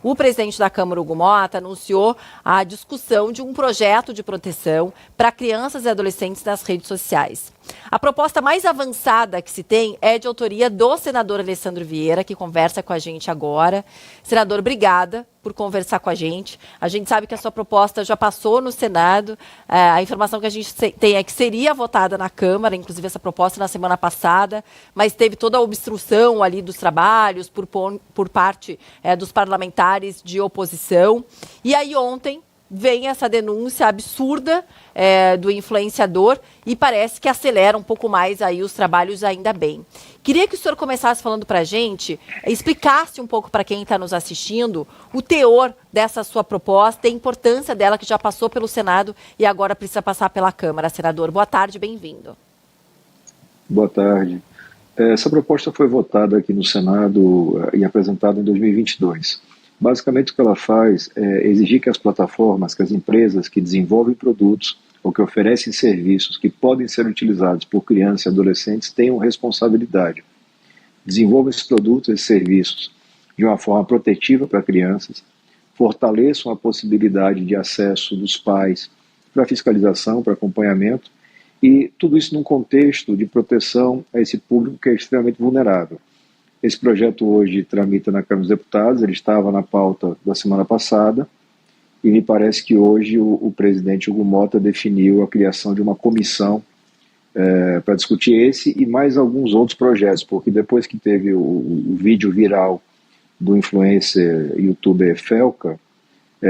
o presidente da Câmara, Hugo Motta, anunciou a discussão de um projeto de proteção para crianças e adolescentes nas redes sociais. A proposta mais avançada que se tem é de autoria do senador Alessandro Vieira, que conversa com a gente agora. Senador, obrigada por conversar com a gente. A gente sabe que a sua proposta já passou no Senado. A informação que a gente tem é que seria votada na Câmara, inclusive essa proposta na semana passada, mas teve toda a obstrução ali dos trabalhos por parte dos parlamentares de oposição. E aí ontem vem essa denúncia absurda do influenciador e parece que acelera um pouco mais aí os trabalhos, ainda bem. Queria que o senhor começasse falando para a gente, explicasse um pouco para quem está nos assistindo o teor dessa sua proposta e a importância dela, que já passou pelo Senado e agora precisa passar pela Câmara. Senador, boa tarde, bem-vindo. Boa tarde. Essa proposta foi votada aqui no Senado e apresentada em 2022. Basicamente, o que ela faz é exigir que as plataformas, que as empresas que desenvolvem produtos ou que oferecem serviços que podem ser utilizados por crianças e adolescentes tenham responsabilidade. Desenvolvam esses produtos e serviços de uma forma protetiva para crianças, fortaleçam a possibilidade de acesso dos pais para fiscalização, para acompanhamento, e tudo isso num contexto de proteção a esse público que é extremamente vulnerável. Esse projeto hoje tramita na Câmara dos Deputados, ele estava na pauta da semana passada, e me parece que hoje o presidente Hugo Motta definiu a criação de uma comissão para discutir esse e mais alguns outros projetos, porque depois que teve o vídeo viral do influencer youtuber Felca,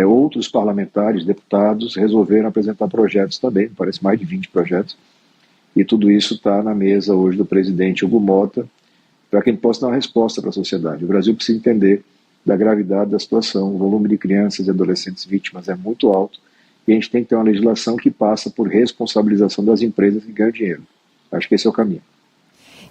outros parlamentares, deputados, resolveram apresentar projetos também, parece mais de 20 projetos, e tudo isso está na mesa hoje do presidente Hugo Motta, para que ele possa dar uma resposta para a sociedade. O Brasil precisa entender da gravidade da situação, o volume de crianças e adolescentes vítimas é muito alto, e a gente tem que ter uma legislação que passa por responsabilização das empresas que ganham dinheiro. Acho que esse é o caminho.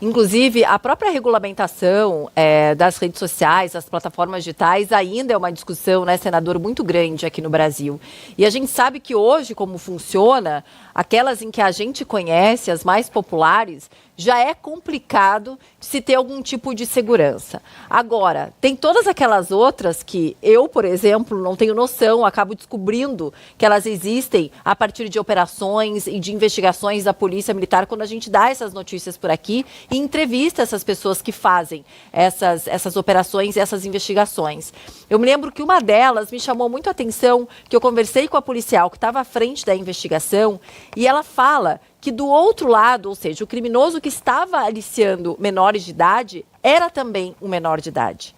Inclusive, a própria regulamentação das redes sociais, das plataformas digitais, ainda é uma discussão, né, senador, muito grande aqui no Brasil. E a gente sabe que hoje, como funciona, aquelas em que a gente conhece, as mais populares, já é complicado se ter algum tipo de segurança. Agora, tem todas aquelas outras que eu, por exemplo, não tenho noção, acabo descobrindo que elas existem a partir de operações e de investigações da Polícia Militar, quando a gente dá essas notícias por aqui e entrevista essas pessoas que fazem essas operações e essas investigações. Eu me lembro que uma delas me chamou muito a atenção, que eu conversei com a policial que estava à frente da investigação, e ela fala que do outro lado, ou seja, o criminoso que estava aliciando menores de idade era também um menor de idade.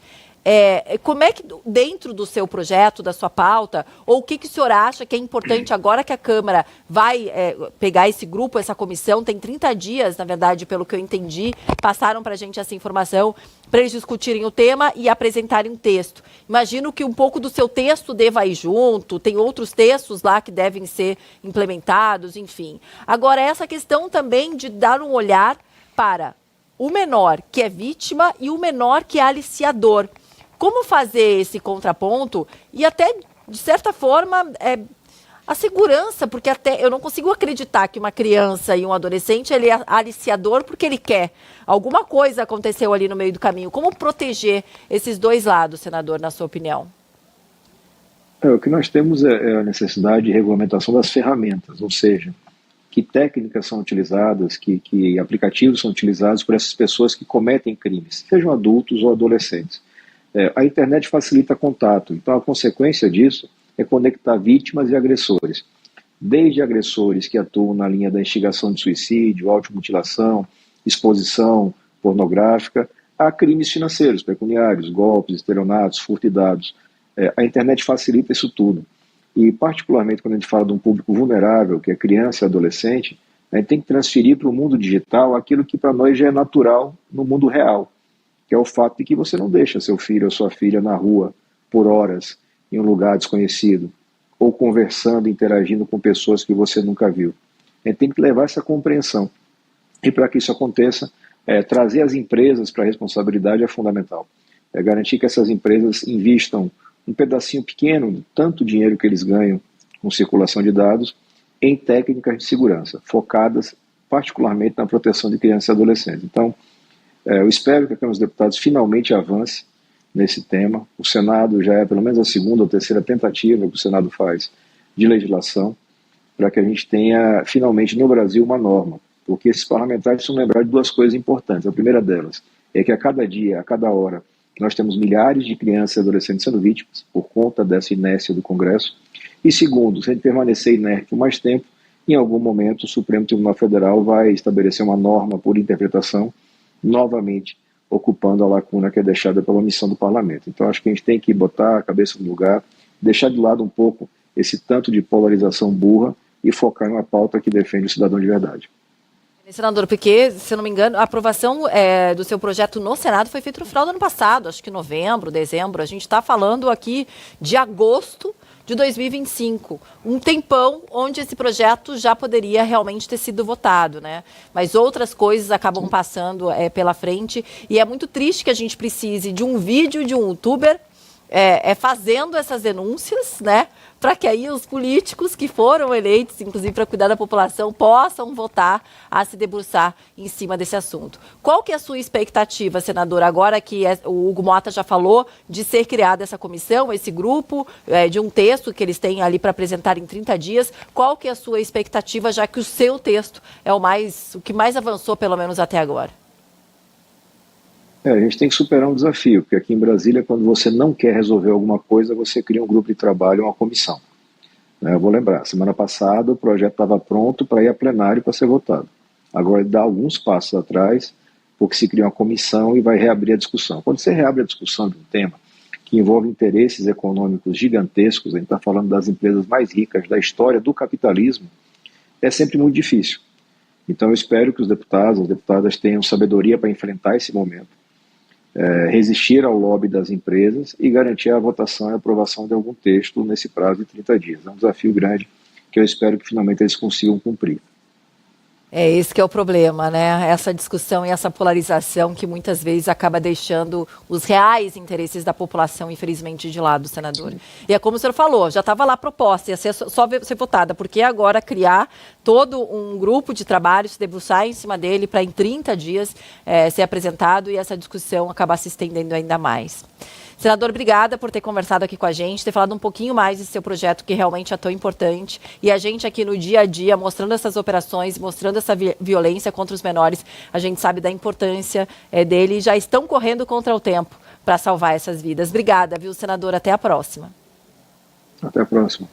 Como é que, dentro do seu projeto, da sua pauta, ou o que o senhor acha que é importante agora que a Câmara vai pegar esse grupo, essa comissão, tem 30 dias, na verdade, pelo que eu entendi, passaram para a gente essa informação, para eles discutirem o tema e apresentarem um texto. Imagino que um pouco do seu texto deva ir junto, tem outros textos lá que devem ser implementados, enfim. Agora, essa questão também de dar um olhar para o menor que é vítima e o menor que é aliciador. Como fazer esse contraponto e até, de certa forma, a segurança, porque até eu não consigo acreditar que uma criança e um adolescente ele é aliciador porque ele quer. Alguma coisa aconteceu ali no meio do caminho. Como proteger esses dois lados, senador, na sua opinião? O que nós temos é a necessidade de regulamentação das ferramentas, ou seja, que técnicas são utilizadas, que aplicativos são utilizados por essas pessoas que cometem crimes, sejam adultos ou adolescentes. A internet facilita contato, então a consequência disso é conectar vítimas e agressores. Desde agressores que atuam na linha da instigação de suicídio, automutilação, exposição pornográfica, a crimes financeiros, pecuniários, golpes, estelionatos, furto de dados. A internet facilita isso tudo. E particularmente quando a gente fala de um público vulnerável, que é criança e adolescente, a gente tem que transferir para o mundo digital aquilo que para nós já é natural no mundo real, que é o fato de que você não deixa seu filho ou sua filha na rua por horas, em um lugar desconhecido, ou conversando, interagindo com pessoas que você nunca viu. A gente tem que levar essa compreensão. E para que isso aconteça, trazer as empresas para a responsabilidade é fundamental. Garantir que essas empresas invistam um pedacinho pequeno de tanto dinheiro que eles ganham com circulação de dados em técnicas de segurança, focadas particularmente na proteção de crianças e adolescentes. Então, eu espero que a Câmara dos Deputados finalmente avance nesse tema. O Senado já é pelo menos a segunda ou terceira tentativa que o Senado faz de legislação para que a gente tenha finalmente no Brasil uma norma, porque esses parlamentares precisam lembrar de duas coisas importantes. A primeira delas é que a cada dia, a cada hora, nós temos milhares de crianças e adolescentes sendo vítimas por conta dessa inércia do Congresso. E segundo, se a gente permanecer inerte por mais tempo, em algum momento o Supremo Tribunal Federal vai estabelecer uma norma por interpretação, novamente ocupando a lacuna que é deixada pela omissão do parlamento. Então acho que a gente tem que botar a cabeça no lugar, deixar de lado um pouco esse tanto de polarização burra e focar em uma pauta que defende o cidadão de verdade. Senador, porque, se não me engano, a aprovação do seu projeto no Senado foi feita no final do ano passado, acho que novembro, dezembro. A gente está falando aqui de agosto de 2025, um tempão onde esse projeto já poderia realmente ter sido votado, né? Mas outras coisas acabam passando pela frente e é muito triste que a gente precise de um vídeo de um youtuber fazendo essas denúncias, né? Para que aí os políticos que foram eleitos, inclusive para cuidar da população, possam votar a se debruçar em cima desse assunto. Qual que é a sua expectativa, senador, agora que o Hugo Motta já falou de ser criada essa comissão, esse grupo, de um texto que eles têm ali para apresentar em 30 dias, qual que é a sua expectativa, já que o seu texto é o que mais avançou, pelo menos até agora? A gente tem que superar um desafio, porque aqui em Brasília, quando você não quer resolver alguma coisa, você cria um grupo de trabalho, uma comissão. Eu vou lembrar, semana passada o projeto estava pronto para ir a plenário para ser votado. Agora ele dá alguns passos atrás, porque se cria uma comissão e vai reabrir a discussão. Quando você reabre a discussão de um tema que envolve interesses econômicos gigantescos, a gente está falando das empresas mais ricas da história do capitalismo, é sempre muito difícil. Então eu espero que os deputados, as deputadas tenham sabedoria para enfrentar esse momento, resistir ao lobby das empresas e garantir a votação e a aprovação de algum texto nesse prazo de 30 dias. É um desafio grande que eu espero que finalmente eles consigam cumprir. Esse que é o problema, né? Essa discussão e essa polarização que muitas vezes acaba deixando os reais interesses da população, infelizmente, de lado, senador. Sim. E é como o senhor falou, já estava lá a proposta, ia ser só ser votada, porque agora criar todo um grupo de trabalho, se debruçar em cima dele para em 30 dias ser apresentado e essa discussão acabar se estendendo ainda mais. Senador, obrigada por ter conversado aqui com a gente, ter falado um pouquinho mais desse seu projeto que realmente é tão importante. E a gente aqui no dia a dia, mostrando essas operações, mostrando essa violência contra os menores, a gente sabe da importância dele e já estão correndo contra o tempo para salvar essas vidas. Obrigada, viu, senador? Até a próxima. Até a próxima.